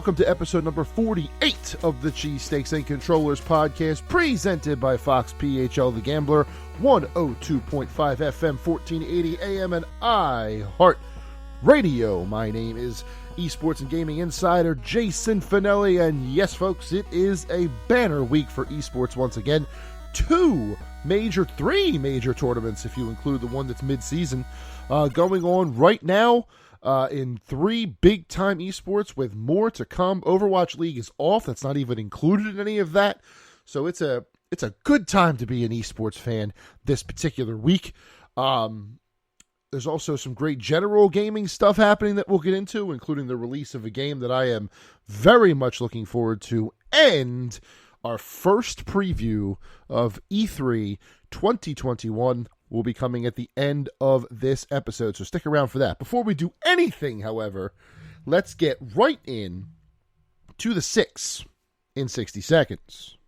welcome to episode number 48 of the Cheesesteaks and Controllers podcast, presented by Fox PHL The Gambler, 102.5 FM, 1480 AM, and iHeart Radio. My name is Esports and Gaming Insider Jason Fanelli, and yes, folks, it is a banner week for esports once again. Three major tournaments, if you include the one that's mid-season, going on right now. In three big-time esports with more to come. Overwatch League is off. That's not even included in any of that. So it's a good time to be an esports fan this particular week. There's also some great general gaming stuff happening that we'll get into, including the release of a game that I am very much looking forward to, and our first preview of E3 2021 will be coming at the end of this episode, so stick around for that. Before we do anything, however, let's get right in to the 6 in 60 seconds.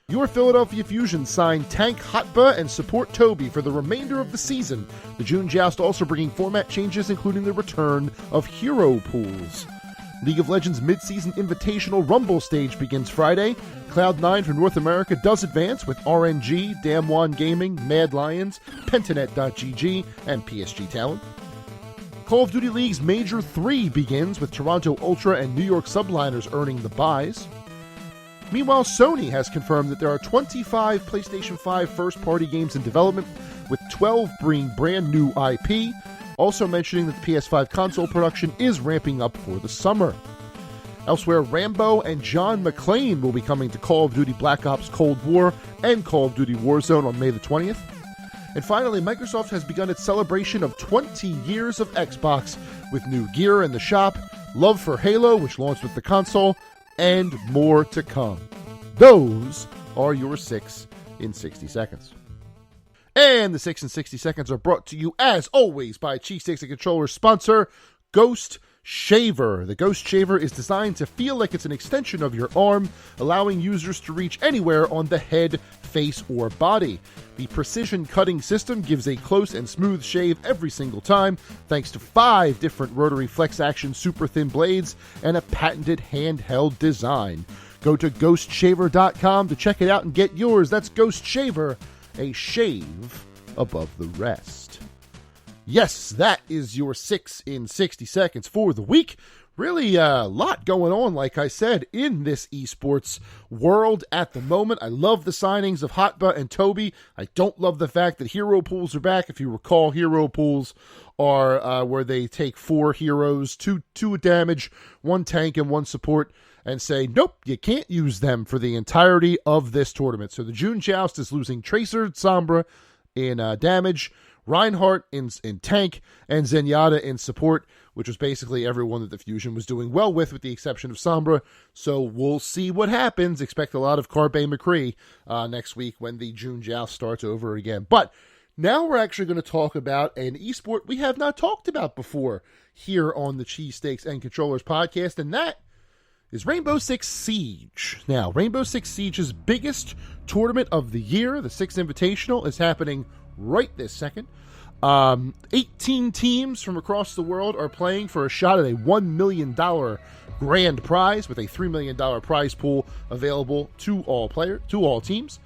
Your Philadelphia Fusion signed Tank Hotba and support Toby for the remainder of the season. The June Joust also bringing format changes, including the return of hero pools. League of Legends Mid-Season Invitational Rumble stage begins Friday. Cloud9 from North America does advance with RNG, Damwon Gaming, Mad Lions, Pentanet.gg, and PSG Talent. Call of Duty League's Major 3 begins with Toronto Ultra and New York Subliners earning the buys. Meanwhile, Sony has confirmed that there are 25 PlayStation 5 first-party games in development, with 12 being brand new IP. Also mentioning that the PS5 console production is ramping up for the summer. Elsewhere, Rambo and John McClane will be coming to Call of Duty Black Ops Cold War and Call of Duty Warzone on May the 20th. And finally, Microsoft has begun its celebration of 20 years of Xbox with new gear in the shop, love for Halo, which launched with the console, and more to come. Those are your 6 in 60 seconds. And the 6 in 60 seconds are brought to you, as always, by Cheesesteaks and Controllers sponsor, Ghost Shaver. The Ghost Shaver is designed to feel like it's an extension of your arm, allowing users to reach anywhere on the head, face, or body. The precision cutting system gives a close and smooth shave every single time, thanks to 5 different rotary flex action super thin blades and a patented handheld design. Go to ghostshaver.com to check it out and get yours. That's Ghost Shaver, a shave above the rest. Yes, that is your 6 in 60 seconds for the week. Really a lot going on, like I said, in this esports world at the moment. I love the signings of Hotba and Toby. I don't love the fact that hero pools are back. If you recall, hero pools are where they take 4 heroes, 2 damage, 1 tank, and 1 support, and say, nope, you can't use them for the entirety of this tournament. So the June Joust is losing Tracer, Sombra in damage, Reinhardt in tank, and Zenyatta in support, which was basically everyone that the Fusion was doing well with the exception of Sombra. So we'll see what happens. Expect a lot of Carpe McCree next week when the June Joust starts over again. But now we're actually going to talk about an esport we have not talked about before here on the Cheesesteaks and Controllers podcast, and that is Rainbow Six Siege. Now, Rainbow Six Siege's biggest tournament of the year, the Six Invitational, is happening right this second. 18 teams from across the world are playing for a shot at a $1 million grand prize with a $3 million prize pool available to all teams.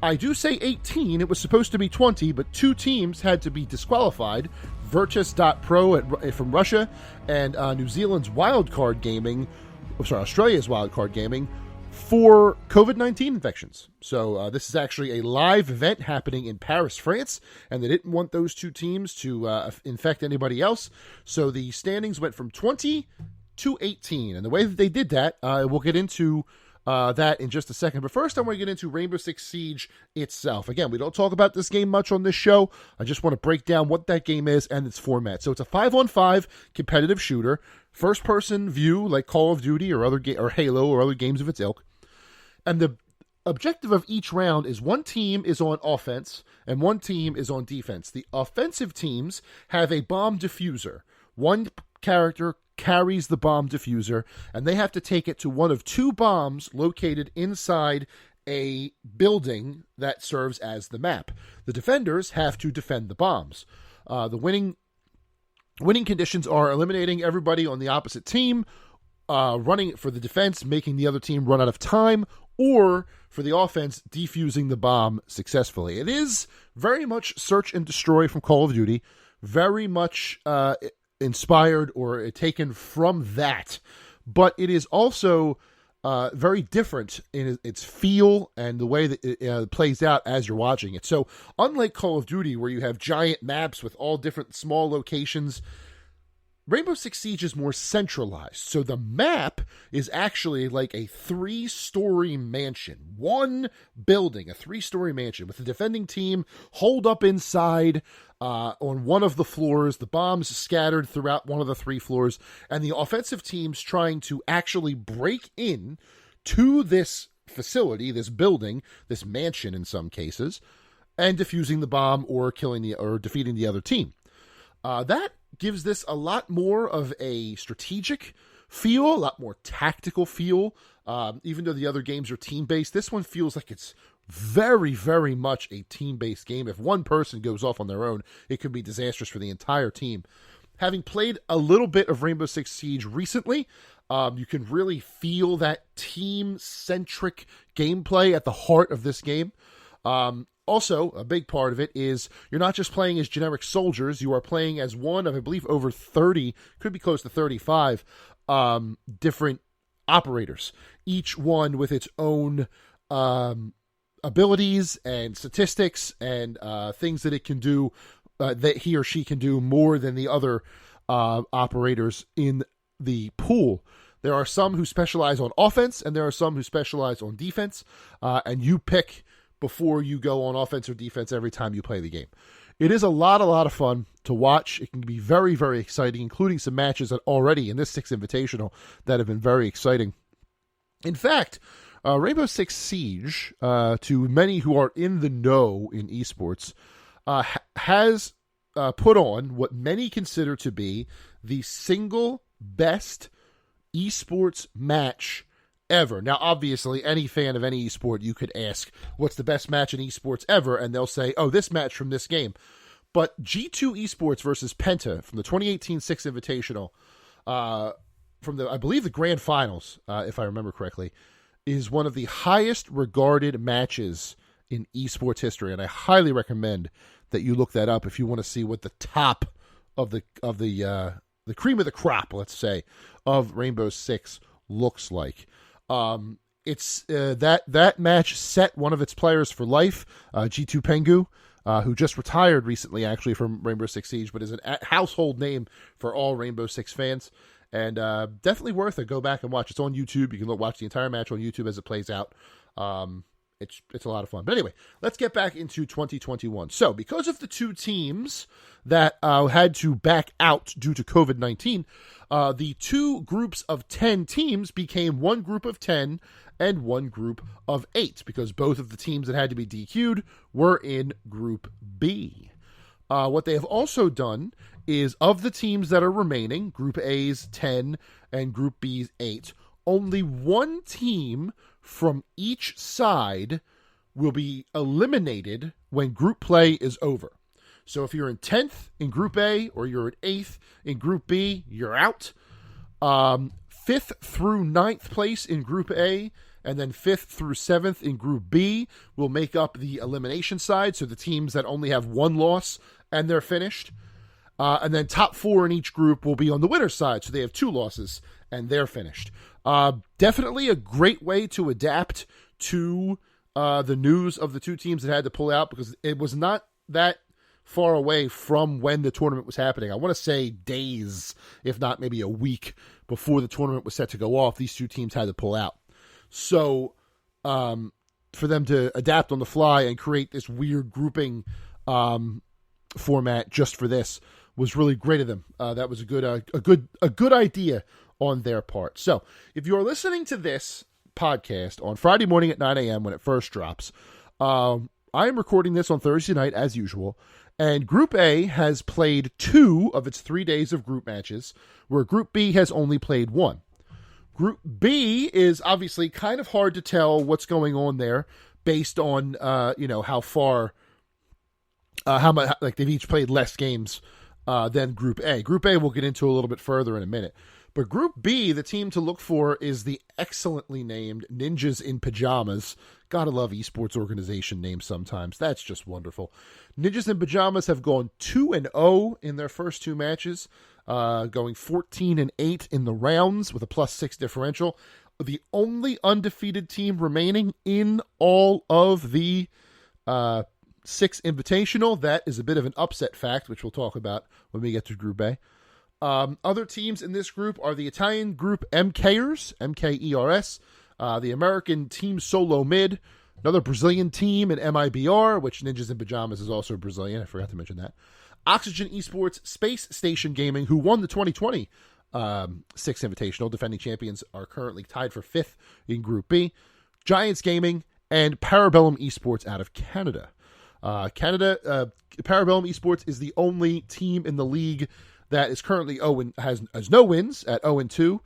I do say 18. It was supposed to be 20, but 2 teams had to be disqualified. Virtus.pro from Russia and New Zealand's Australia's Wildcard Gaming for COVID-19 infections. So this is actually a live event happening in Paris, France, and they didn't want those 2 teams to infect anybody else. So the standings went from 20 to 18. And the way that they did that, we'll get into that in just a second. But first, I want to get into Rainbow Six Siege itself. Again, we don't talk about this game much on this show. I just want to break down what that game is and its format. So it's a 5-on-5 competitive shooter, first-person view like Call of Duty or or Halo or other games of its ilk. And the objective of each round is one team is on offense and one team is on defense. The offensive teams have a bomb diffuser. One character carries the bomb diffuser, and they have to take it to one of 2 bombs located inside a building that serves as the map. The defenders have to defend the bombs. The winning conditions are eliminating everybody on the opposite team, running for the defense, making the other team run out of time, or for the offense, defusing the bomb successfully. It is very much search and destroy from Call of Duty, very much inspired or taken from that, but it is also very different in its feel and the way that it plays out as you're watching it. So unlike Call of Duty, where you have giant maps with all different small locations, Rainbow Six Siege is more centralized. So the map is actually like a 3-story mansion. One building, a 3-story mansion with the defending team holed up inside on one of the floors, the bombs scattered throughout one of the 3 floors, and the offensive teams trying to actually break in to this facility, this building, this mansion in some cases, and defusing the bomb or defeating the other team. That gives this a lot more of a strategic feel, a lot more tactical feel. Even though the other games are team-based, this one feels like it's very, very much a team-based game. If one person goes off on their own, it could be disastrous for the entire team. Having played a little bit of Rainbow Six Siege recently, you can really feel that team-centric gameplay at the heart of this game. Also, a big part of it is you're not just playing as generic soldiers, you are playing as one of, I believe, over 30, could be close to 35, different operators, each one with its own abilities and statistics and things that it can do, that he or she can do more than the other operators in the pool. There are some who specialize on offense, and there are some who specialize on defense, and you pick before you go on offense or defense every time you play the game. It is a lot of fun to watch. It can be very, very exciting, including some matches that already in this Six Invitational that have been very exciting. In fact, Rainbow Six Siege, to many who are in the know in esports, has put on what many consider to be the single best esports match ever. Now, obviously, any fan of any esport, you could ask, what's the best match in esports ever? And they'll say, oh, this match from this game. But G2 Esports versus Penta from the 2018 Six Invitational, from the, I believe, the grand finals, if I remember correctly, is one of the highest regarded matches in esports history. And I highly recommend that you look that up if you want to see what the top of the cream of the crop, let's say, of Rainbow Six looks like. It's that match set one of its players for life, G2 Pengu, who just retired recently, actually, from Rainbow Six Siege, but is a household name for all Rainbow Six fans, and definitely worth it. Go back and watch. It's on YouTube. You can watch the entire match on YouTube as it plays out. It's a lot of fun. But anyway, let's get back into 2021. So, because of the 2 teams that had to back out due to COVID-19, the 2 groups of 10 teams became 1 group of 10 and 1 group of 8, because both of the teams that had to be DQ'd were in Group B. What they have also done is, of the teams that are remaining, Group A's 10 and Group B's 8, only 1 team from each side will be eliminated when group play is over. So if you're in 10th in Group A or you're in 8th in Group B, you're out. 5th through 9th place in Group A, and then 5th through 7th in Group B will make up the elimination side, so the teams that only have 1 loss and they're finished. And then top 4 in each group will be on the winner's side, so they have 2 losses and they're finished. Definitely a great way to adapt to the news of the 2 teams that had to pull out, because it was not that far away from when the tournament was happening. I want to say days, if not maybe a week before the tournament was set to go off, these 2 teams had to pull out. So for them to adapt on the fly and create this weird grouping format just for this was really great of them. That was a good idea on their part. So if you're listening to this podcast on Friday morning at 9 a.m. when it first drops, I am recording this on Thursday night as usual, and Group A has played 2 of its 3 days of group matches, where Group B has only played 1. Group B is obviously kind of hard to tell what's going on there based on how far how much, like, they've each played less games than Group A. Group A we'll get into a little bit further in a minute. But Group B, the team to look for is the excellently named Ninjas in Pajamas. Gotta love esports organization names sometimes. That's just wonderful. Ninjas in Pajamas have gone 2-0 in their first two matches, going 14-8 in the rounds with a +6 differential. The only undefeated team remaining in all of the Six Invitational. That is a bit of an upset fact, which we'll talk about when we get to Group A. Other teams in this group are the Italian group MKers, MKERS, the American Team Solo Mid, another Brazilian team in MIBR, which Ninjas in Pajamas is also Brazilian. I forgot to mention that. Oxygen Esports, Space Station Gaming, who won the 2020 Six Invitational. Defending champions are currently tied for 5th in Group B. Giants Gaming, and Parabellum Esports out of Canada. Parabellum Esports is the only team in the league that is currently has no wins at 0-2.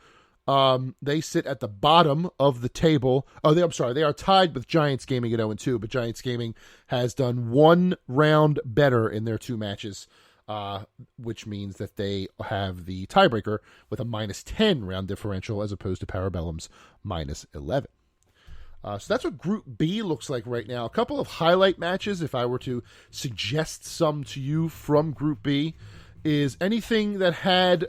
They sit at the bottom of the table. They are tied with Giants Gaming at 0-2, but Giants Gaming has done one round better in their two matches, which means that they have the tiebreaker with a -10 round differential as opposed to Parabellum's -11. So that's what Group B looks like right now. A couple of highlight matches, if I were to suggest some to you from Group B, is anything that had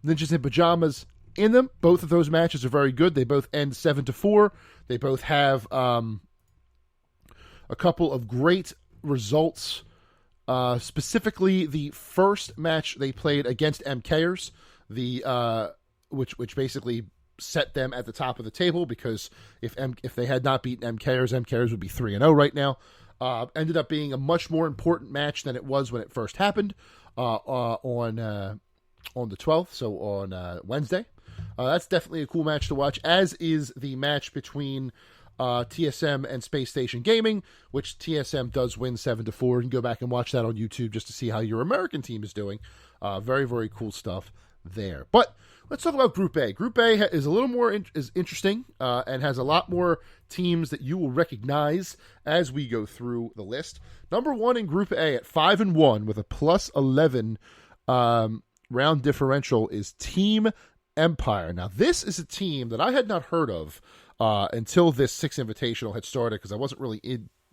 Ninjas in Pajamas in them. Both of those matches are very good. They both end 7-4. They both have a couple of great results. Specifically, the first match they played against MKers, which basically set them at the top of the table, because if they had not beaten MKers would be 3-0 right now. Ended up being a much more important match than it was when it first happened on the 12th, so on Wednesday. That's definitely a cool match to watch, as is the match between TSM and Space Station Gaming, which TSM does win 7-4. You can go back and watch that on YouTube just to see how your American team is doing. Very, very cool stuff there. But let's talk about Group A. Group A is a little more interesting and has a lot more teams that you will recognize as we go through the list. Number one in Group A at 5-1 with a +11 round differential is Team Empire. Now, this is a team that I had not heard of until this Six Invitational had started, because I wasn't really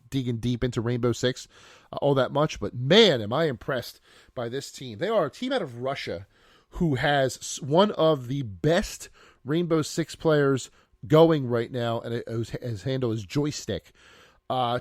digging deep into Rainbow Six all that much. But man, am I impressed by this team. They are a team out of Russia who has one of the best Rainbow Six players going right now, and his handle is Joystick.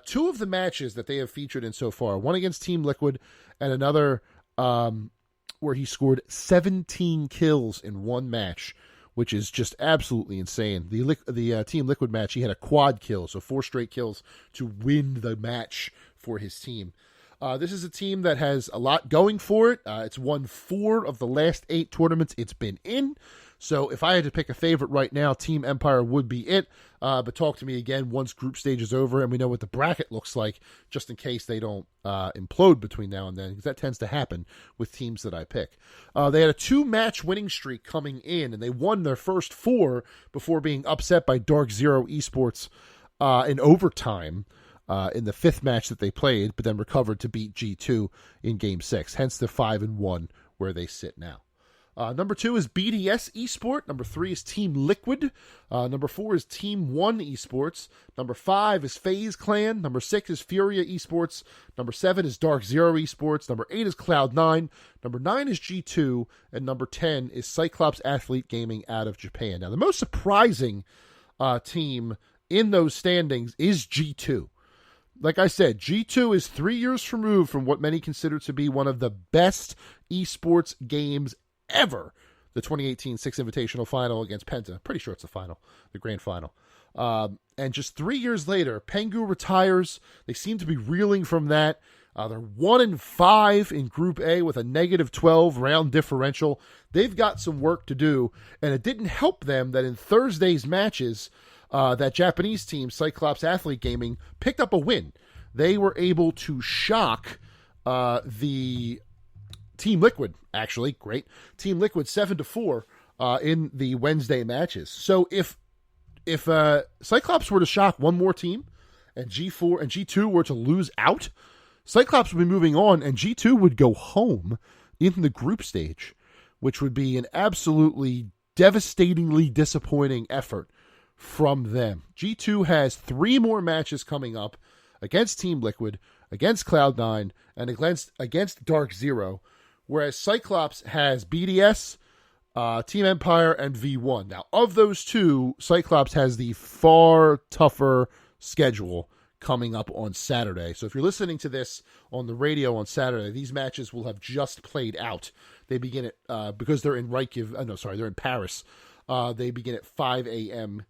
Two of the matches that they have featured in so far, one against Team Liquid and another where he scored 17 kills in one match, which is just absolutely insane. The Team Liquid match, he had a quad kill, so 4 straight kills to win the match for his team. This is a team that has a lot going for it. It's won 4 of the last 8 tournaments it's been in. So if I had to pick a favorite right now, Team Empire would be it. But talk to me again once group stage is over and we know what the bracket looks like, just in case they don't implode between now and then, because that tends to happen with teams that I pick. They had a 2-match winning streak coming in, and they won their first 4 before being upset by Dark Zero Esports in overtime. In the 5th match that they played, but then recovered to beat G2 in Game 6. Hence the 5-1 where they sit now. Number 2 is BDS Esport. Number 3 is Team Liquid. Number 4 is Team 1 Esports. Number 5 is FaZe Clan. Number 6 is Furia Esports. Number 7 is Dark Zero Esports. Number 8 is Cloud9. Number 9 is G2. And number 10 is Cyclops Athlete Gaming out of Japan. Now, the most surprising team in those standings is G2. Like I said, G2 is 3 years removed from what many consider to be one of the best esports games ever. The 2018 Six Invitational Final against Penta. Pretty sure it's the final, the grand final. And just 3 years later, Pengu retires. They seem to be reeling from that. They're 1-5 in Group A with a -12 round differential. They've got some work to do, and it didn't help them that in Thursday's matches, that Japanese team, Cyclops Athlete Gaming, picked up a win. They were able to shock the Team Liquid, actually, great. Team Liquid 7-4 in the Wednesday matches. So if Cyclops were to shock one more team, and G4 and G2 were to lose out, Cyclops would be moving on, and G2 would go home in the group stage, which would be an absolutely devastatingly disappointing effort from them. G2 has 3 more matches coming up against Team Liquid, against Cloud9, and against Dark Zero, whereas Cyclops has BDS, Team Empire, and V1. Now, of those 2, Cyclops has the far tougher schedule coming up on Saturday. So if you're listening to this on the radio on Saturday, these matches will have just played out. They begin at, because they're in they're in Paris. They begin at 5 a.m.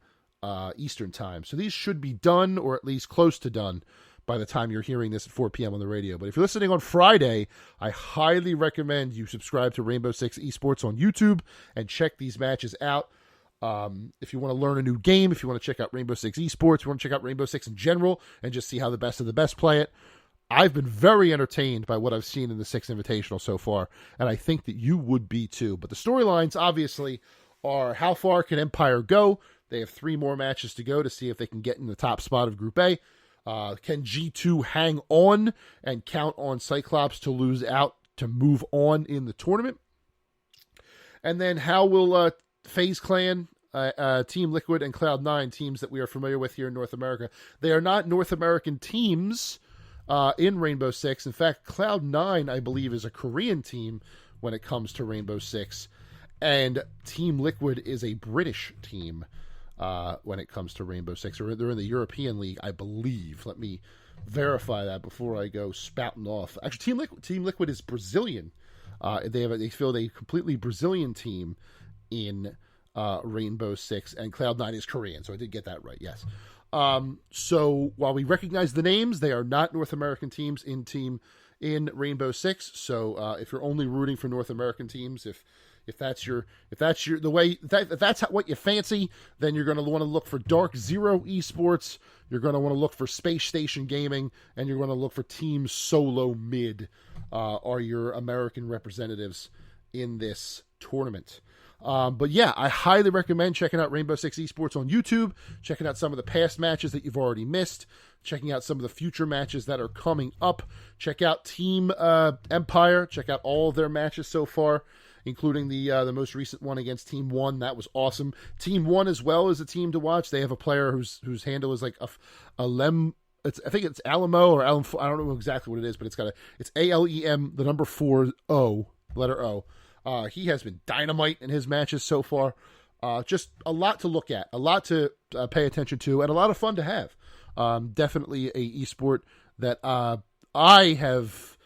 Eastern time. So these should be done, or at least close to done, by the time you're hearing this at 4 p.m. on the radio. But if you're listening on Friday, I highly recommend you subscribe to Rainbow Six Esports on YouTube and check these matches out. If you want to learn a new game, if you want to check out Rainbow Six Esports, you want to check out Rainbow Six in general and just see how the best of the best play it, I've been very entertained by what I've seen in the Six Invitational so far, and I think that you would be too. But the storylines, obviously, are how far can Empire go? They have 3 more matches to go to see if they can get in the top spot of Group A. Can G2 hang on and count on Cyclops to lose out to move on in the tournament? And then how will FaZe Clan, Team Liquid, and Cloud9, teams that we are familiar with here in North America, they are not North American teams in Rainbow Six. In fact, Cloud9, I believe, is a Korean team when it comes to Rainbow Six. And Team Liquid is a British team when it comes to Rainbow Six. They're in the European League, I believe. Let me verify that before I go spouting off. Actually, Team Liquid is Brazilian. They field a completely Brazilian team in Rainbow Six, and Cloud9 is Korean, so I did get that right, yes. So while we recognize the names, they are not North American teams in Rainbow Six. So if you're only rooting for North American teams, if that's what you fancy, then you're going to want to look for Dark Zero Esports. You're going to want to look for Space Station Gaming, and you're going to look for Team Solo Mid are your American representatives in this tournament. But yeah, I highly recommend checking out Rainbow Six Esports on YouTube, checking out some of the past matches that you've already missed, checking out some of the future matches that are coming up. Check out Team Empire. Check out all of their matches so far, including the most recent one against Team One. That was awesome. Team One as well is a team to watch. They have a player whose handle is like I think it's Alamo or Alem. I don't know exactly what it is, but it's ALEM, the number 4 O, letter O. He has been dynamite in his matches so far. Just a lot to look at, a lot to pay attention to, and a lot of fun to have. Definitely a esport that I have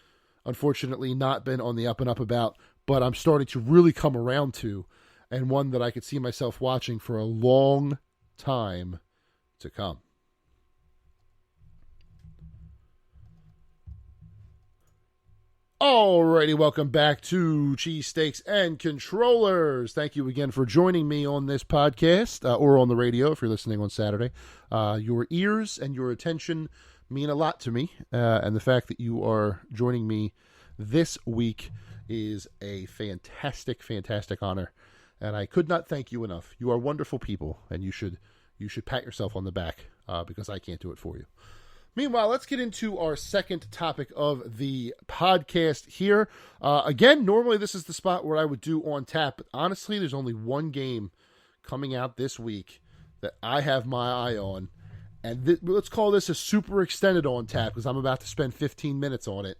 unfortunately not been on the up and up about, but I'm starting to really come around to, and one that I could see myself watching for a long time to come. Alrighty, welcome back to Cheesesteaks and Controllers. Thank you again for joining me on this podcast, or on the radio if you're listening on Saturday. Your ears and your attention mean a lot to me, and the fact that you are joining me this week is a fantastic, fantastic honor, and I could not thank you enough. You are wonderful people, and you should pat yourself on the back, because I can't do it for you. Meanwhile, let's get into our second topic of the podcast here. Again, normally this is the spot where I would do on tap, but honestly, there's only one game coming out this week that I have my eye on, and let's call this a super extended on tap because I'm about to spend 15 minutes on it.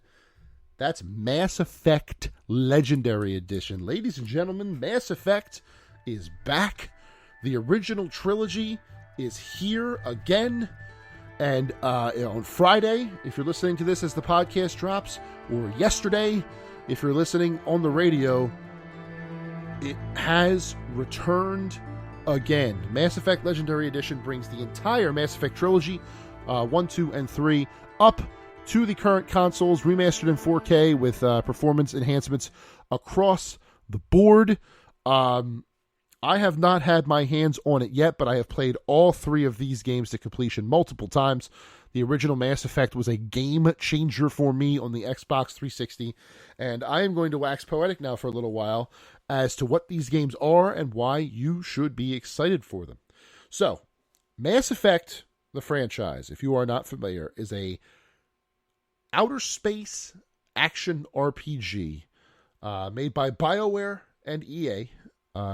That's Mass Effect Legendary Edition. Ladies and gentlemen, Mass Effect is back. The original trilogy is here again. And on Friday, if you're listening to this as the podcast drops, or yesterday, if you're listening on the radio, it has returned again. Mass Effect Legendary Edition brings the entire Mass Effect trilogy, 1, 2, and 3, up to the current consoles, remastered in 4K with performance enhancements across the board. I have not had my hands on it yet, but I have played all 3 of these games to completion multiple times. The original Mass Effect was a game changer for me on the Xbox 360, and I am going to wax poetic now for a little while as to what these games are and why you should be excited for them. So, Mass Effect, the franchise, if you are not familiar, is a outer space action RPG made by BioWare and EA.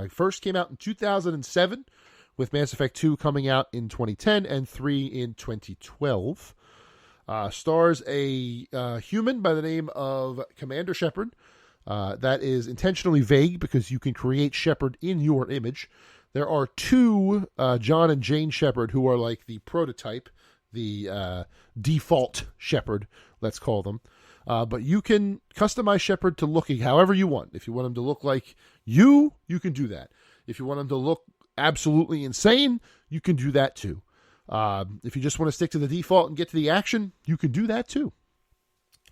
First came out in 2007, with Mass Effect 2 coming out in 2010 and 3 in 2012. Stars a human by the name of Commander Shepard. That is intentionally vague because you can create Shepard in your image. There are two John and Jane Shepard who are like the prototype, the default Shepard, let's call them. But you can customize Shepard to looking however you want. If you want him to look like you can do that. If you want him to look absolutely insane, you can do that too. If you just want to stick to the default and get to the action, you can do that too.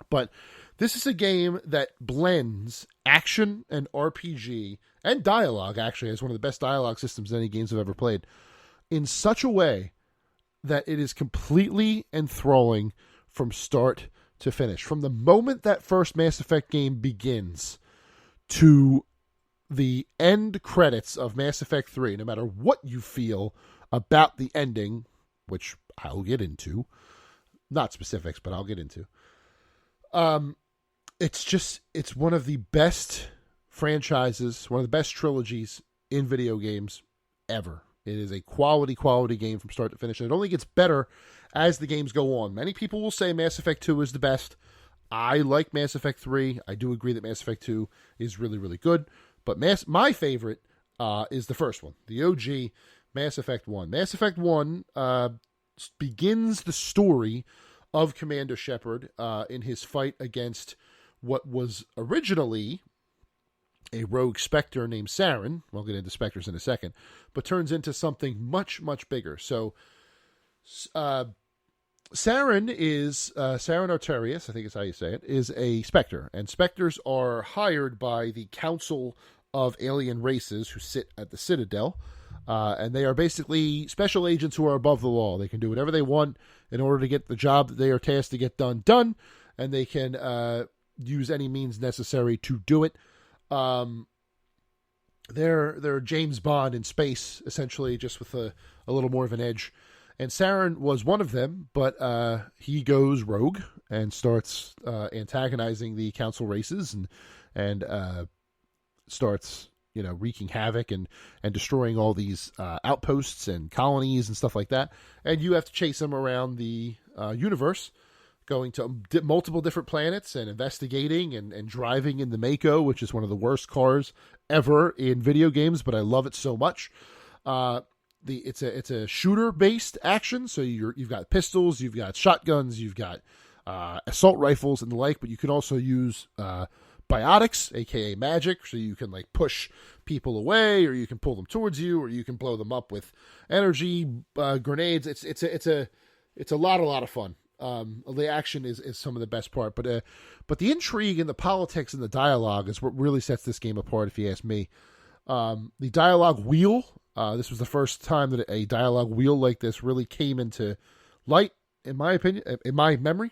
But this is a game that blends action and RPG and dialogue, actually, as one of the best dialogue systems any games I've ever played, in such a way that it is completely enthralling from start to finish. From the moment that first Mass Effect game begins to the end credits of Mass Effect 3, no matter what you feel about the ending, which I'll get into, not specifics, but I'll get into, it's one of the best franchises, one of the best trilogies in video games ever. It is a quality game from start to finish, and it only gets better as the games go on. Many people will say Mass Effect 2 is the best. I like Mass Effect 3. I do agree that Mass Effect 2 is really, really good. But my favorite is the first one, the OG Mass Effect 1. Mass Effect 1 begins the story of Commander Shepard in his fight against what was originally a rogue Spectre named Saren. We'll get into Spectres in a second, but turns into something much, much bigger. So Saren Arterius, I think is how you say it, is a Spectre, and Spectres are hired by the Council of Alien Races who sit at the Citadel, and they are basically special agents who are above the law. They can do whatever they want in order to get the job that they are tasked to get done, and they can use any means necessary to do it. They're James Bond in space, essentially, just with a little more of an edge. And Saren was one of them, but he goes rogue and starts antagonizing the council races and starts wreaking havoc and destroying all these outposts and colonies and stuff like that. And you have to chase him around the universe, going to multiple different planets and investigating and driving in the Mako, which is one of the worst cars ever in video games, but I love it so much. It's a shooter based action, so you've got pistols, you've got shotguns, you've got assault rifles and the like, but you can also use biotics, aka magic, so you can like push people away, or you can pull them towards you, or you can blow them up with energy grenades. It's a lot of fun. The action is some of the best part, but the intrigue and the politics and the dialogue is what really sets this game apart, if you ask me. The dialogue wheel, this was the first time that a dialogue wheel like this really came into light, in my opinion, in my memory,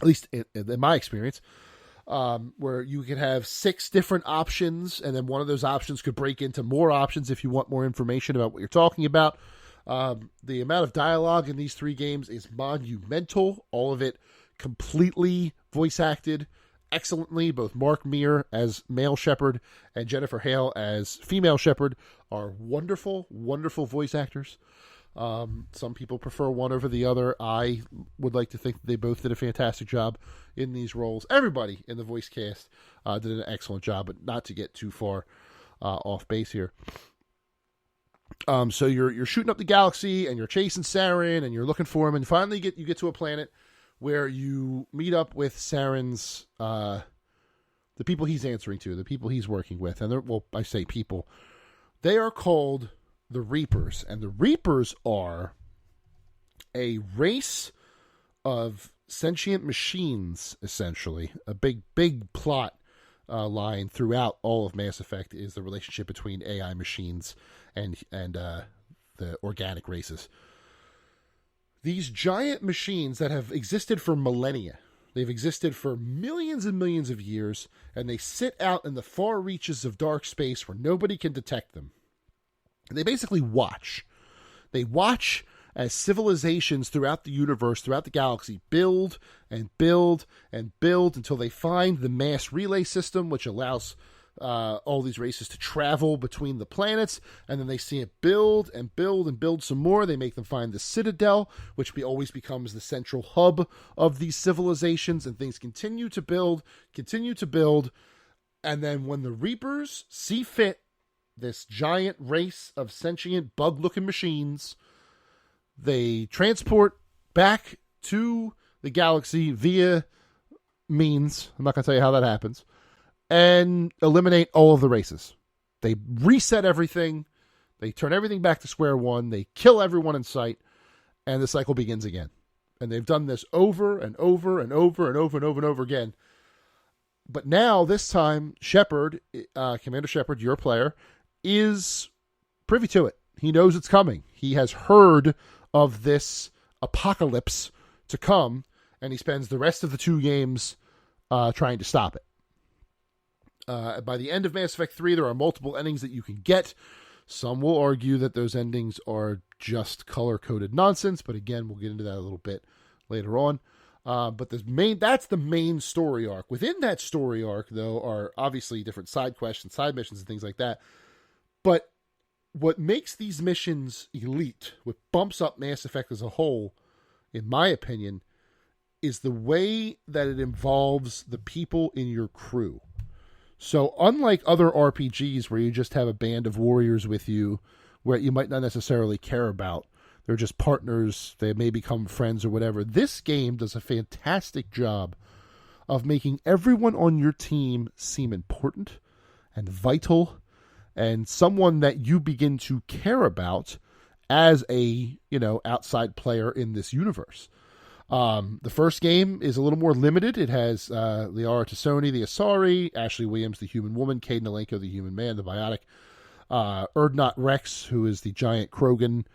at least in my experience, where you could have 6 different options, and then one of those options could break into more options if you want more information about what you're talking about. The amount of dialogue in these 3 games is monumental. All of it completely voice acted excellently. Both Mark Meer as male Shepard and Jennifer Hale as female Shepard are wonderful, wonderful voice actors. Some people prefer one over the other. I would like to think that they both did a fantastic job in these roles. Everybody in the voice cast did an excellent job, but not to get too far off base here. So you're shooting up the galaxy and you're chasing Saren and you're looking for him, and finally you get to a planet where you meet up with Saren's the people he's answering to, the people he's working with, and I say people, they are called the Reapers, and the Reapers are a race of sentient machines, essentially. A big plot line throughout all of Mass Effect is the relationship between AI machines and the organic races. These giant machines that have existed for millennia, they've existed for millions and millions of years, and they sit out in the far reaches of dark space where nobody can detect them. They basically watch. They watch as civilizations throughout the universe, throughout the galaxy, build and build and build until they find the mass relay system, which allows all these races to travel between the planets, and then they see it build and build and build some more. They make them find the Citadel, which always becomes the central hub of these civilizations, and things continue to build, and then when the Reapers see fit, this giant race of sentient bug-looking machines, they transport back to the galaxy via means, I'm not going to tell you how that happens, and eliminate all of the races. They reset everything. They turn everything back to square one. They kill everyone in sight, and the cycle begins again. And they've done this over and over and over and over and over and over again. But now, this time, Shepard, Commander Shepard, your player, is privy to it. He knows it's coming. He has heard of this apocalypse to come, and he spends the rest of the 2 games trying to stop it. By the end of Mass Effect 3, there are multiple endings that you can get. Some will argue that those endings are just color-coded nonsense, but again, we'll get into that a little bit later on. But that's the main story arc. Within that story arc, though, are obviously different side quests and side missions and things like that. But what makes these missions elite, what bumps up Mass Effect as a whole, in my opinion, is the way that it involves the people in your crew. So unlike other RPGs where you just have a band of warriors with you, where you might not necessarily care about, they're just partners, they may become friends or whatever, this game does a fantastic job of making everyone on your team seem important and vital and someone that you begin to care about as a, outside player in this universe. The first game is a little more limited. It has Liara Tassoni, the Asari, Ashley Williams, the Human Woman, Caden Alenko, the Human Man, the Biotic, Erdnot Rex, who is the giant Krogan,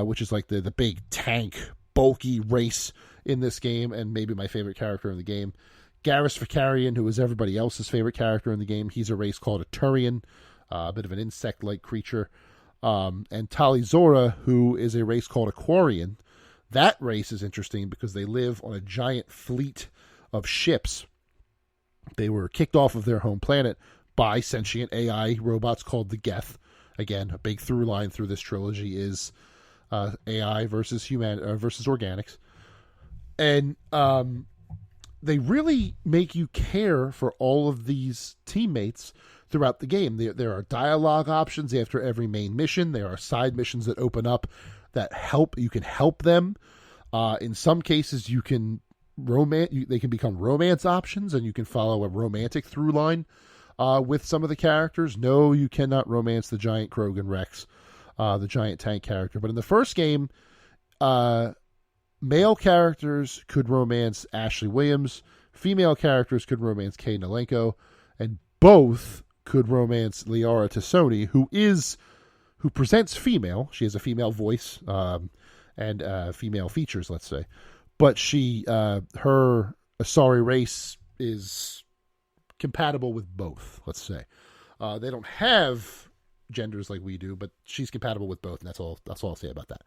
which is like the big tank, bulky race in this game, and maybe my favorite character in the game. Garrus Vakarian, who is everybody else's favorite character in the game. He's a race called a Turian, a bit of an insect-like creature. And Tali Zora, who is a race called Aquarian. That race is interesting because they live on a giant fleet of ships. They were kicked off of their home planet by sentient AI robots called the Geth. Again, a big through line through this trilogy is AI versus organics. And they really make you care for all of these teammates throughout the game. There are dialogue options after every main mission. There are side missions that open up that you can help them. In some cases, you can they can become romance options, and you can follow a romantic through line with some of the characters. No, you cannot romance the giant Krogan Rex, the giant tank character. But in the first game, male characters could romance Ashley Williams, female characters could romance Caden Alenko, and both could romance Liara Tassoni, who presents female. She has a female voice and female features, let's say. But her Asari race is compatible with both, let's say. They don't have genders like we do, but she's compatible with both, and that's all I'll say about that.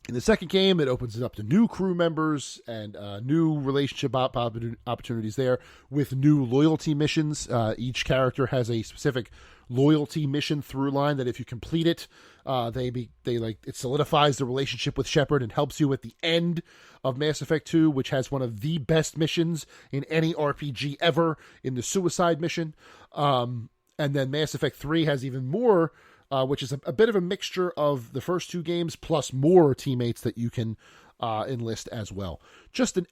In the second game, it opens it up to new crew members and new relationship opportunities there with new loyalty missions. Each character has a specific loyalty mission through line that if you complete it, it solidifies the relationship with Shepard and helps you at the end of Mass Effect 2, which has one of the best missions in any RPG ever in the suicide mission. And then Mass Effect 3 has even more, which is a bit of a mixture of the first 2 games plus more teammates that you can enlist as well. Just an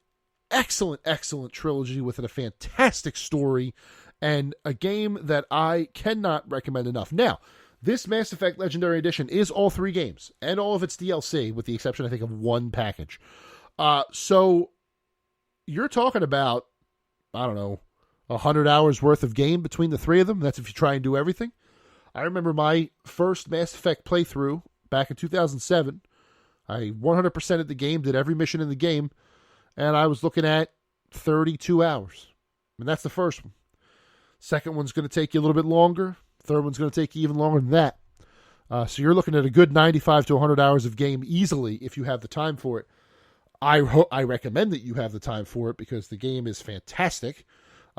excellent, excellent trilogy with a fantastic story and a game that I cannot recommend enough. Now, this Mass Effect Legendary Edition is all 3 games and all of its DLC, with the exception, I think, of one package. So you're talking about, 100 hours worth of game between the 3 of them. That's if you try and do everything. I remember my first Mass Effect playthrough back in 2007. I 100%ed the game, did every mission in the game, and I was looking at 32 hours. And that's the first one. Second one's going to take you a little bit longer. Third one's going to take you even longer than that. So you're looking at a good 95 to 100 hours of game easily if you have the time for it. I recommend that you have the time for it because the game is fantastic.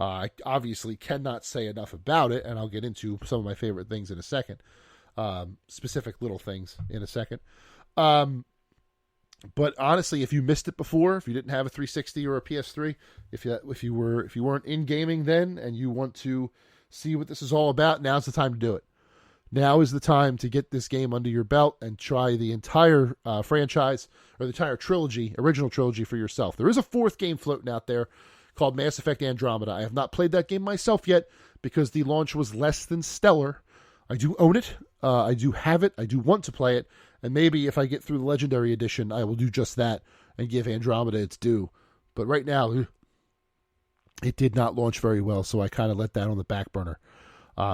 I obviously cannot say enough about it, and I'll get into some of my favorite things in a second, specific little things in a second. But honestly, if you missed it before, if you didn't have a 360 or a PS3, if you weren't in gaming then and you want to see what this is all about, now's the time to do it. Now is the time to get this game under your belt and try the entire franchise, or the entire original trilogy for yourself. There is a fourth game floating out there called Mass Effect Andromeda. I have not played that game myself yet because the launch was less than stellar. I do own it. I do have it. I do want to play it. And maybe if I get through the Legendary Edition, I will do just that and give Andromeda its due. But right now, it did not launch very well, so I kind of let that on the back burner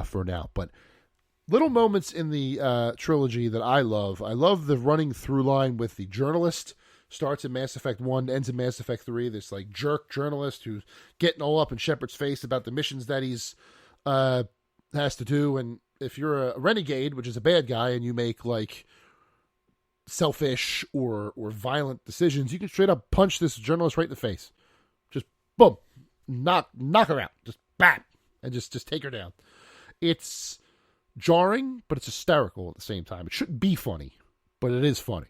for now. But little moments in the trilogy that I love. I love the running through line with the journalist. Starts in Mass Effect 1, ends in Mass Effect 3. This like jerk journalist who's getting all up in Shepard's face about the missions that he's has to do. And if you're a renegade, which is a bad guy, and you make like selfish or violent decisions, you can straight up punch this journalist right in the face. Just boom, knock her out. Just bam, and just take her down. It's jarring, but it's hysterical at the same time. It shouldn't be funny, but it is funny.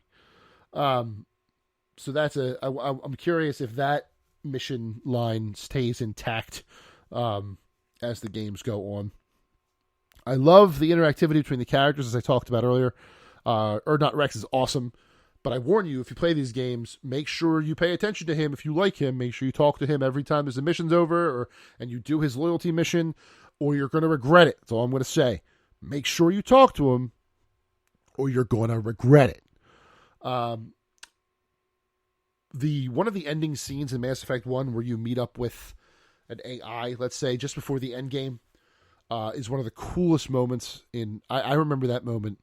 So that's I'm curious if that mission line stays intact as the games go on. I love the interactivity between the characters, as I talked about earlier. Urdnot Rex is awesome, but I warn you, if you play these games, make sure you pay attention to him. If you like him, make sure you talk to him every time there's a mission's over, and you do his loyalty mission, or you're going to regret it. That's all I'm going to say. Make sure you talk to him, or you're going to regret it. One of the ending scenes in Mass Effect 1 where you meet up with an AI, let's say, just before the end game, is one of the coolest moments I remember that moment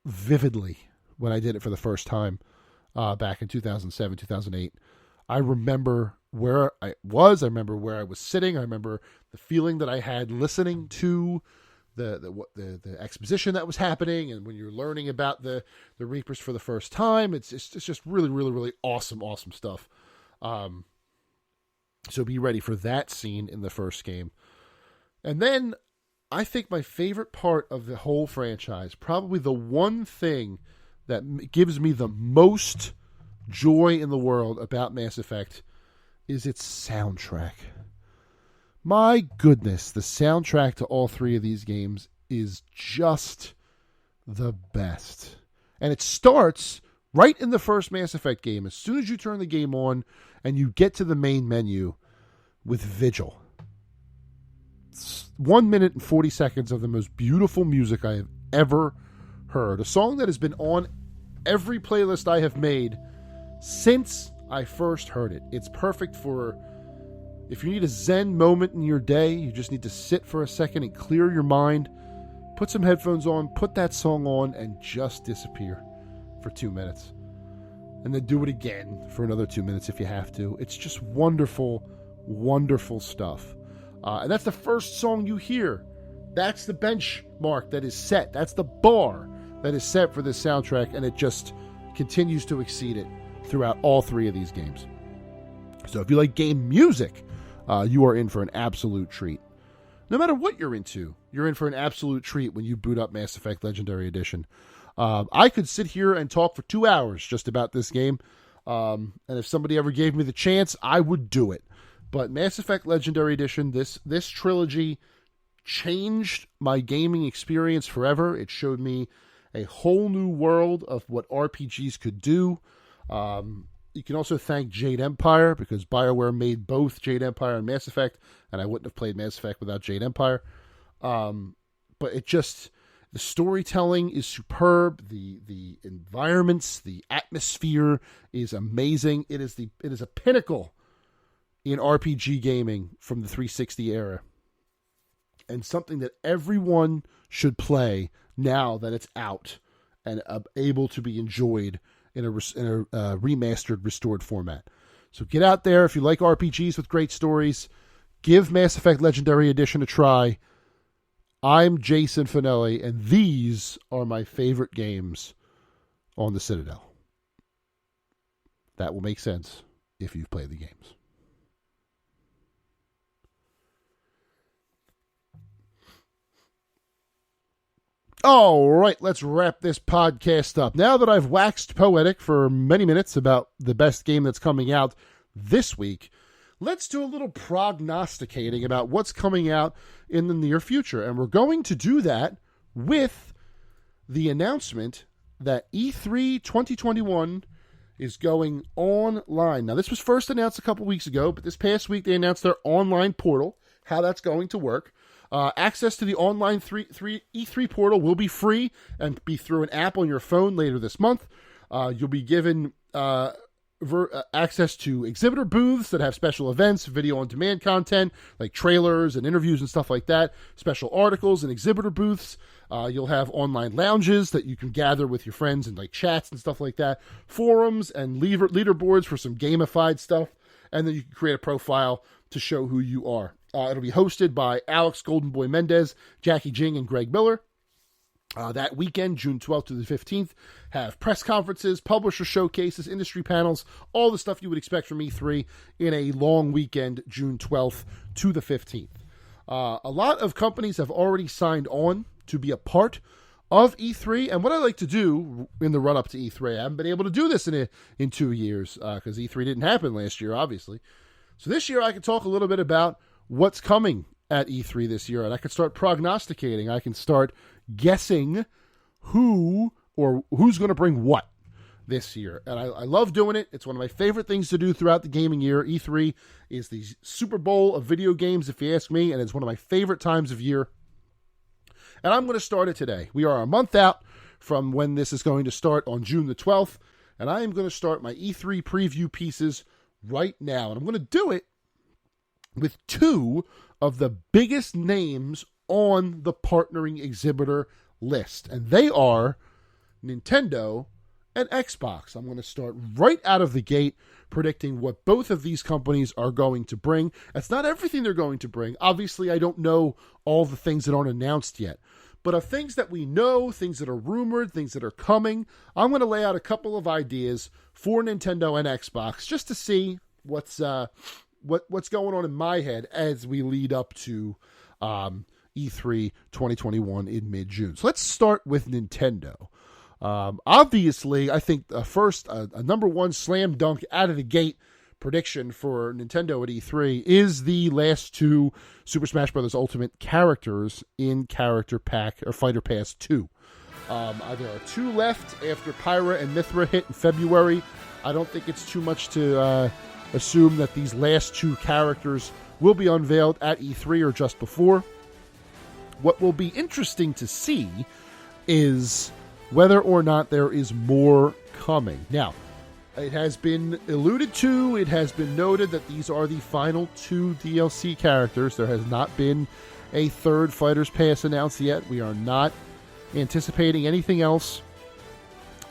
vividly when I did it for the first time back in 2007, 2008. I remember where I was. I remember where I was sitting. I remember the feeling that I had listening to the exposition that was happening, and when you're learning about the Reapers for the first time, it's just really, really, really awesome stuff. So be ready for that scene in the first game. And then I think my favorite part of the whole franchise, probably the one thing that gives me the most joy in the world about Mass Effect, is its soundtrack. My goodness, the soundtrack to all three of these games is just the best. And it starts right in the first Mass Effect game. As soon as you turn the game on and you get to the main menu with Vigil. It's 1 minute and 40 seconds of the most beautiful music I have ever heard. A song that has been on every playlist I have made since I first heard it. It's perfect for if you need a zen moment in your day, you just need to sit for a second and clear your mind, put some headphones on, put that song on, and just disappear for 2 minutes. And then do it again for another 2 minutes if you have to. It's just wonderful, wonderful stuff. And that's the first song you hear. That's the benchmark that is set. That's the bar that is set for this soundtrack, and it just continues to exceed it throughout all three of these games. So if you like game music, you are in for an absolute treat. No matter what you're into, you're in for an absolute treat when you boot up Mass Effect Legendary Edition. I could sit here and talk for 2 hours just about this game, and if somebody ever gave me the chance, I would do it. But Mass Effect Legendary Edition, this trilogy changed my gaming experience forever. It showed me a whole new world of what RPGs could do. You can also thank Jade Empire, because BioWare made both Jade Empire and Mass Effect, and I wouldn't have played Mass Effect without Jade Empire. But the storytelling is superb. The environments, the atmosphere is amazing. It is a pinnacle in RPG gaming from the 360 era, and something that everyone should play now that it's out and able to be enjoyed in a remastered, restored format. So get out there. If you like RPGs with great stories, give Mass Effect Legendary Edition a try. I'm Jason Fanelli, and these are my favorite games on the Citadel. That will make sense if you've played the games. All right, let's wrap this podcast up. Now that I've waxed poetic for many minutes about the best game that's coming out this week, let's do a little prognosticating about what's coming out in the near future. And we're going to do that with the announcement that E3 2021 is going online. Now, this was first announced a couple weeks ago, but this past week they announced their online portal, how that's going to work. Access to the online E3 portal will be free and be through an app on your phone later this month. You'll be given access to exhibitor booths that have special events, video-on-demand content, like trailers and interviews and stuff like that, special articles and exhibitor booths. You'll have online lounges that you can gather with your friends and like chats and stuff like that, forums and leaderboards for some gamified stuff, and then you can create a profile to show who you are. It'll be hosted by Alex Goldenboy Mendez, Jackie Jing, and Greg Miller. That weekend, June 12th to the 15th, have press conferences, publisher showcases, industry panels, all the stuff you would expect from E3 in a long weekend, June 12th to the 15th. A lot of companies have already signed on to be a part of E3, and what I like to do in the run-up to E3, I haven't been able to do this in 2 years, because E3 didn't happen last year, obviously. So this year I can talk a little bit about what's coming at E3 this year, and I can start prognosticating. I can start guessing who's going to bring what this year. And I love doing it. It's one of my favorite things to do throughout the gaming year. E3 is the Super Bowl of video games, if you ask me, and it's one of my favorite times of year. And I'm going to start it today. We are a month out from when this is going to start on June the 12th, and I am going to start my E3 preview pieces right now. And I'm going to do it with two of the biggest names on the partnering exhibitor list. And they are Nintendo and Xbox. I'm going to start right out of the gate predicting what both of these companies are going to bring. That's not everything they're going to bring. Obviously, I don't know all the things that aren't announced yet. But of things that we know, things that are rumored, things that are coming, I'm going to lay out a couple of ideas for Nintendo and Xbox just to see what's going on in my head as we lead up to E3 2021 in mid-June. So let's start with Nintendo. Obviously, I think first, a number one slam dunk out of the gate prediction for Nintendo at E3 is the last two Super Smash Bros. Ultimate characters in Character Pack or Fighter Pass 2. There are two left after Pyra and Mithra hit in February. I don't think it's too much to assume that these last two characters will be unveiled at E3 or just before. What will be interesting to see is whether or not there is more coming. Now, it has been alluded to, it has been noted that these are the final two DLC characters. There has not been a third Fighter's Pass announced yet. We are not anticipating anything else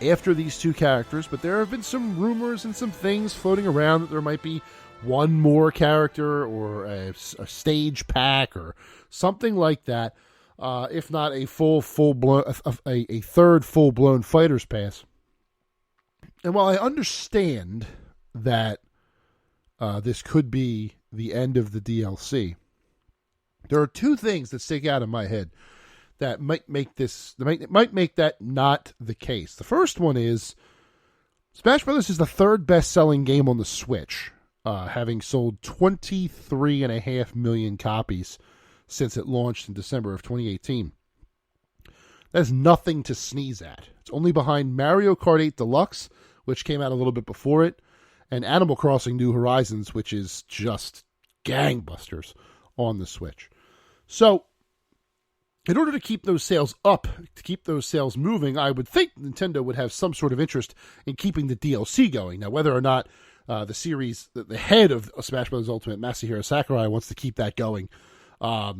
after these two characters, but there have been some rumors and some things floating around that there might be one more character or a stage pack or something like that, if not a third full-blown Fighter's Pass. And while I understand that this could be the end of the DLC, there are two things that stick out in my head that might make that not the case. The first one is Smash Bros. Is the third best-selling game on the Switch, having sold 23.5 million copies since it launched in December of 2018. That is nothing to sneeze at. It's only behind Mario Kart 8 Deluxe, which came out a little bit before it, and Animal Crossing New Horizons, which is just gangbusters on the Switch. So, in order to keep those sales up, to keep those sales moving, I would think Nintendo would have some sort of interest in keeping the DLC going. Now, whether or not the head of Smash Bros. Ultimate, Masahiro Sakurai, wants to keep that going, I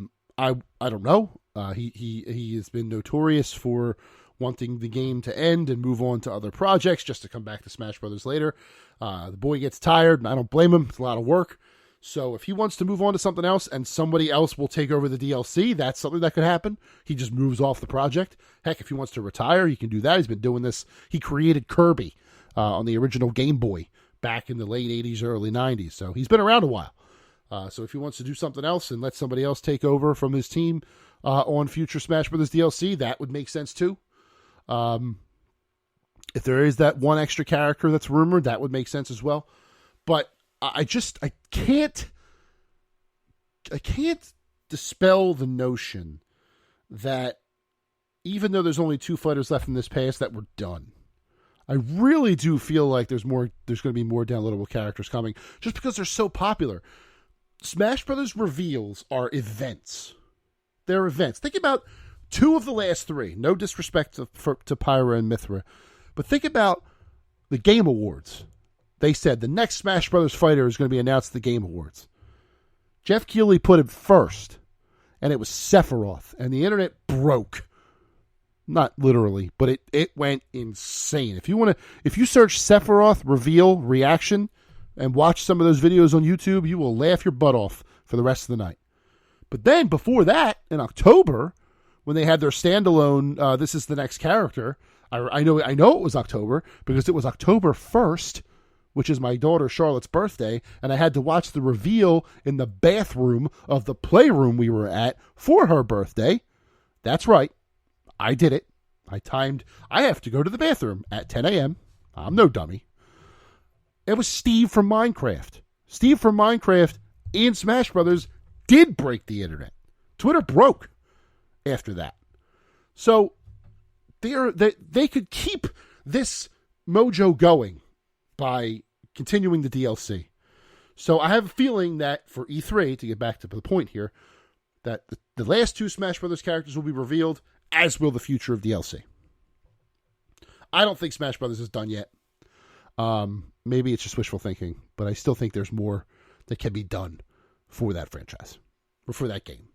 don't know. He has been notorious for wanting the game to end and move on to other projects just to come back to Smash Bros. Later. The boy gets tired, and I don't blame him. It's a lot of work. So if he wants to move on to something else and somebody else will take over the DLC, that's something that could happen. He just moves off the project. Heck, if he wants to retire, he can do that. He's been doing this. He created Kirby on the original Game Boy back in the late 80s, early 90s. So he's been around a while. So if he wants to do something else and let somebody else take over from his team, on future Smash Brothers DLC. That would make sense too. If there is that one extra character that's rumored, that would make sense as well. But I can't dispel the notion that even though there's only 2 fighters left in this pass, that we're done. I really do feel like there's going to be more downloadable characters coming just because they're so popular. Smash Brothers reveals are events. They're events. Think about 2 of the last 3. No disrespect to Pyra and Mithra. But think about the Game Awards. They said the next Smash Brothers fighter is going to be announced at the Game Awards. Jeff Keighley put it first, and it was Sephiroth. And the internet broke. Not literally, but it went insane. If you search Sephiroth reveal reaction and watch some of those videos on YouTube, you will laugh your butt off for the rest of the night. But then before that, in October, when they had their standalone, this is the next character. I know it was October because it was October 1st, which is my daughter Charlotte's birthday, and I had to watch the reveal in the bathroom of the playroom we were at for her birthday. That's right. I did it. I have to go to the bathroom at 10 a.m. I'm no dummy. It was Steve from Minecraft. Steve from Minecraft in Smash Brothers did break the internet. Twitter broke after that. So they could keep this mojo going by continuing the DLC. So I have a feeling that for E3, to get back to the point here, that the last 2 Smash Brothers characters will be revealed, as will the future of DLC. I don't think Smash Brothers is done yet. Maybe it's just wishful thinking, but I still think there's more that can be done for that franchise, or for that game.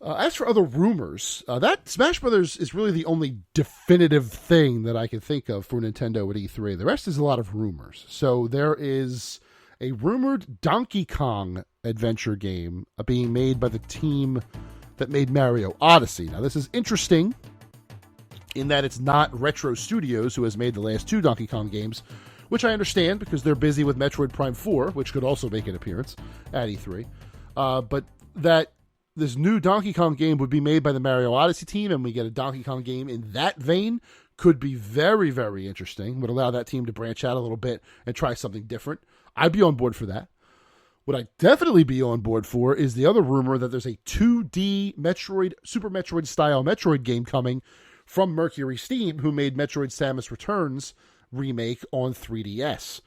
As for other rumors, that Smash Brothers is really the only definitive thing that I can think of for Nintendo at E3. The rest is a lot of rumors. So there is a rumored Donkey Kong adventure game being made by the team that made Mario Odyssey. Now, this is interesting in that it's not Retro Studios, who has made the last 2 Donkey Kong games, which I understand because they're busy with Metroid Prime 4, which could also make an appearance at E3. But that this new Donkey Kong game would be made by the Mario Odyssey team, and we get a Donkey Kong game in that vein could be very, very interesting. Would allow that team to branch out a little bit and try something different. I'd be on board for that. What I'd definitely be on board for is the other rumor that there's a 2D Metroid, Super Metroid style Metroid game coming from Mercury Steam, who made Metroid Samus Returns remake on 3DS.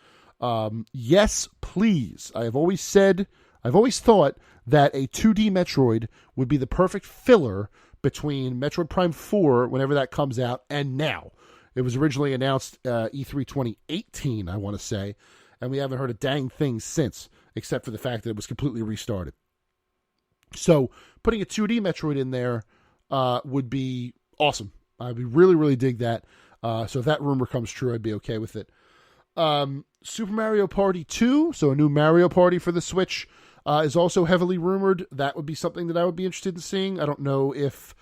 Yes, please. I've always thought that a 2D Metroid would be the perfect filler between Metroid Prime 4, whenever that comes out, and now. It was originally announced E3 2018, I want to say, and we haven't heard a dang thing since, except for the fact that it was completely restarted. So putting a 2D Metroid in there would be awesome. I'd really, really dig that. So if that rumor comes true, I'd be okay with it. Super Mario Party 2, so a new Mario Party for the Switch, is also heavily rumored. That would be something that I would be interested in seeing. I don't know if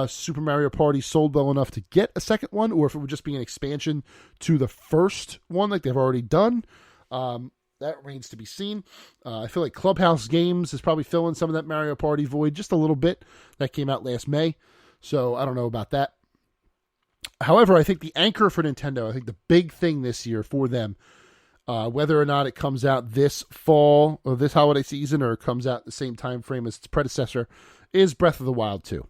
Super Mario Party sold well enough to get a second one, or if it would just be an expansion to the first one like they've already done. That remains to be seen. I feel like Clubhouse Games is probably filling some of that Mario Party void just a little bit. That came out last May, so I don't know about that. However, I think the anchor for Nintendo, I think the big thing this year for them, whether or not it comes out this fall or this holiday season, or it comes out the same time frame as its predecessor, is Breath of the Wild 2.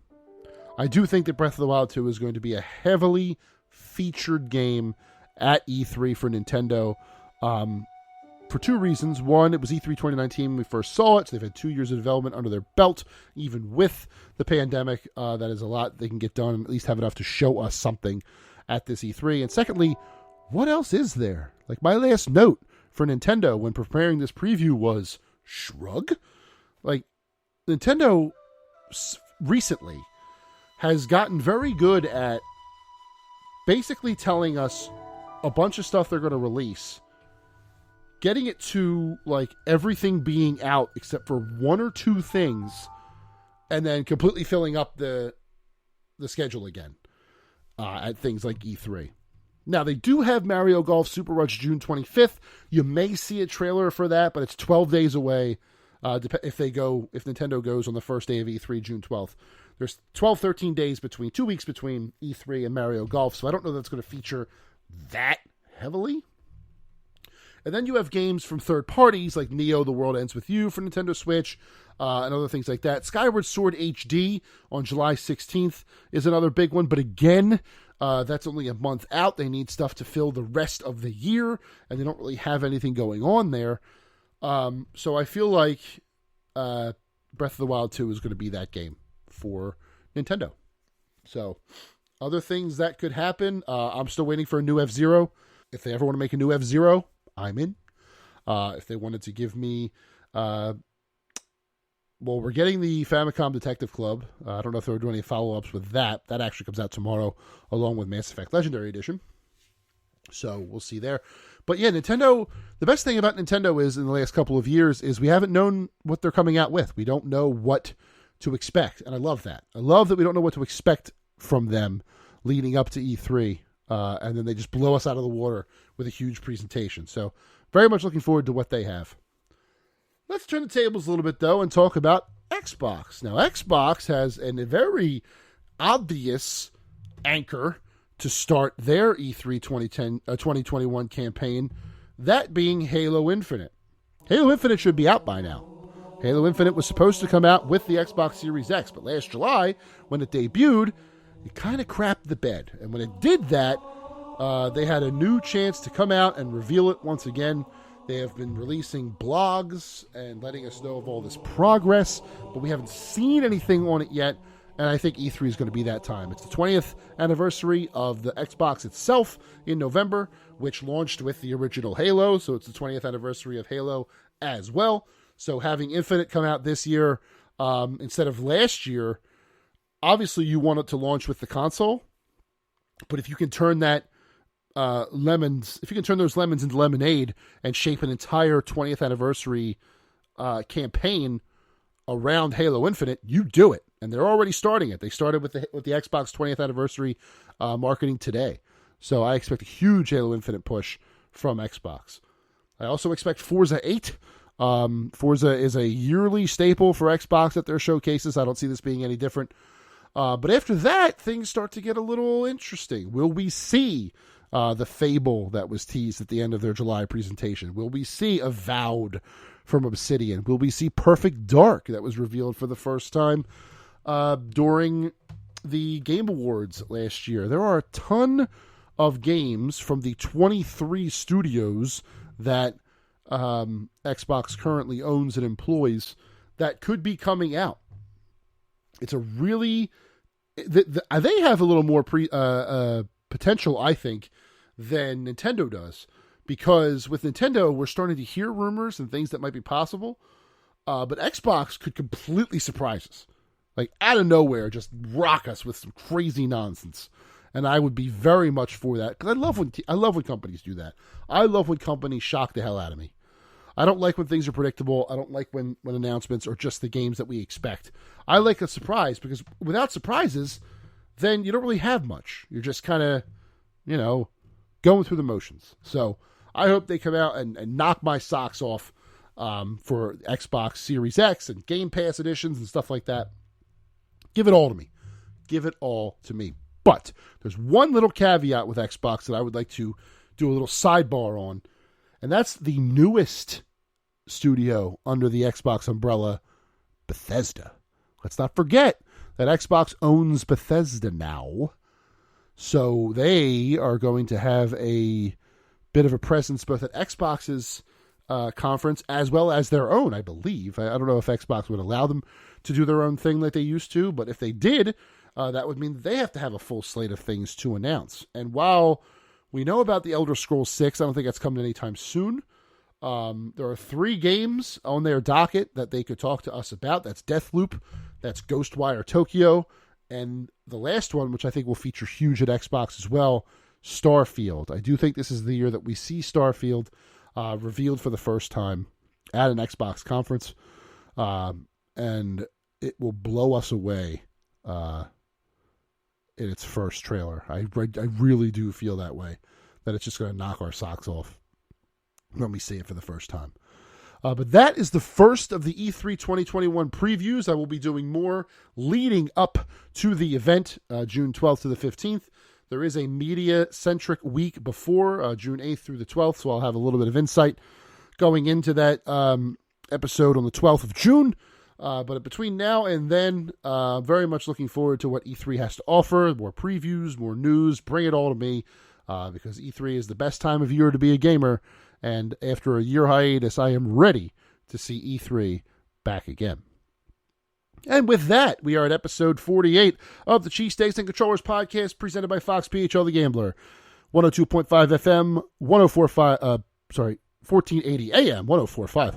I do think that Breath of the Wild 2 is going to be a heavily featured game at E3 for Nintendo, for 2 reasons. One, it was E3 2019 when we first saw it, so they've had 2 years of development under their belt. Even with the pandemic, that is a lot they can get done, and at least have enough to show us something at this E3. And secondly, what else is there? Like, my last note for Nintendo when preparing this preview was, shrug? Like, Nintendo recently has gotten very good at basically telling us a bunch of stuff they're going to release, getting it to, like, everything being out except for 1 or 2 things, and then completely filling up the schedule again at things like E3. Now, they do have Mario Golf Super Rush June 25th. You may see a trailer for that, but it's 12 days away. If Nintendo goes on the first day of E3, June 12th. There's 13 days between, 2 weeks between E3 and Mario Golf, so I don't know that's going to feature that heavily. And then you have games from third parties like Neo: The World Ends With You for Nintendo Switch, and other things like that. Skyward Sword HD on July 16th is another big one, but again, that's only a month out. They need stuff to fill the rest of the year, and they don't really have anything going on there. So I feel like Breath of the Wild 2 is going to be that game for Nintendo. So other things that could happen, I'm still waiting for a new F-Zero. If they ever want to make a new F-Zero, I'm in. If they wanted to give me... we're getting the Famicom Detective Club. I don't know if they're doing any follow-ups with that. That actually comes out tomorrow, along with Mass Effect Legendary Edition. So we'll see there. But yeah, Nintendo, the best thing about Nintendo is, in the last couple of years, is we haven't known what they're coming out with. We don't know what to expect, and I love that. I love that we don't know what to expect from them leading up to E3, and then they just blow us out of the water with a huge presentation. So very much looking forward to what they have. Let's turn the tables a little bit, though, and talk about Xbox. Now, Xbox has a very obvious anchor to start their E3 2021 campaign, that being Halo Infinite. Halo Infinite should be out by now. Halo Infinite was supposed to come out with the Xbox Series X, but last July, when it debuted, it kind of crapped the bed. And when it did that, they had a new chance to come out and reveal it once again. They have been releasing blogs and letting us know of all this progress, but we haven't seen anything on it yet, and I think E3 is going to be that time. It's the 20th anniversary of the Xbox itself in November, which launched with the original Halo, so it's the 20th anniversary of Halo as well. So having Infinite come out this year instead of last year, obviously you want it to launch with the console, but if you can turn that those lemons into lemonade and shape an entire 20th anniversary campaign around Halo Infinite, you do it. And they're already starting it. They started with the Xbox 20th anniversary marketing today. So I expect a huge Halo Infinite push from Xbox. I also expect Forza 8. Forza is a yearly staple for Xbox at their showcases. I don't see this being any different. But after that, things start to get a little interesting. Will we see the Fable that was teased at the end of their July presentation? Will we see Avowed from Obsidian? Will we see Perfect Dark that was revealed for the first time during the Game Awards last year? There are a ton of games from the 23 studios that Xbox currently owns and employs that could be coming out. It's a really... they have a little more potential, I think, than Nintendo does. Because with Nintendo, we're starting to hear rumors and things that might be possible. But Xbox could completely surprise us. Like, out of nowhere, just rock us with some crazy nonsense. And I would be very much for that. Because I love when companies do that. I love when companies shock the hell out of me. I don't like when things are predictable. I don't like when announcements are just the games that we expect. I like a surprise, because without surprises, then you don't really have much. You're just kind of, going through the motions. So I hope they come out and knock my socks off for Xbox Series X and Game Pass editions and stuff like that. Give it all to me. Give it all to me. But there's one little caveat with Xbox that I would like to do a little sidebar on, and that's the newest studio under the Xbox umbrella, Bethesda. Let's not forget that Xbox owns Bethesda now. So they are going to have a bit of a presence both at Xbox's conference as well as their own, I believe. I don't know if Xbox would allow them to do their own thing like they used to, but if they did, that would mean that they have to have a full slate of things to announce. And while we know about the Elder Scrolls 6, I don't think that's coming anytime soon. There are 3 games on their docket that they could talk to us about. That's Deathloop, that's Ghostwire Tokyo, and the last one, which I think will feature huge at Xbox as well, Starfield. I do think this is the year that we see Starfield revealed for the first time at an Xbox conference, and it will blow us away in its first trailer. I really do feel that way, that it's just going to knock our socks off when we see it for the first time. But that is the first of the E3 2021 previews. I will be doing more leading up to the event, June 12th to the 15th. There is a media-centric week before, June 8th through the 12th, so I'll have a little bit of insight going into that episode on the 12th of June. But between now and then, very much looking forward to what E3 has to offer, more previews, more news, bring it all to me, because E3 is the best time of year to be a gamer. And after a year hiatus, I am ready to see E3 back again. And with that, we are at episode 48 of the Cheesesteaks and Controllers podcast presented by Fox PHL The Gambler. 102.5 FM, 1480 AM, 102.5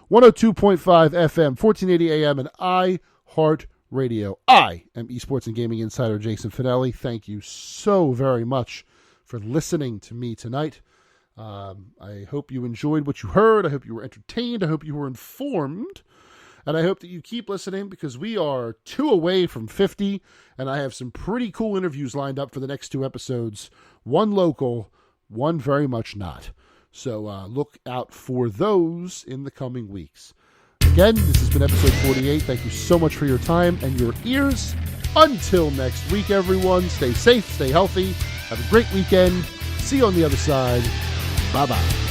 FM, 1480 AM, and iHeartRadio. I am Esports and Gaming Insider Jason Fanelli. Thank you so very much for listening to me tonight. I hope you enjoyed what you heard. I hope you were entertained. I hope you were informed. And I hope that you keep listening because we are 2 away from 50, and I have some pretty cool interviews lined up for the next 2 episodes. One local, one very much not. So look out for those in the coming weeks. Again, this has been episode 48. Thank you so much for your time and your ears. Until next week, everyone, stay safe, stay healthy. Have a great weekend. See you on the other side. Bye-bye.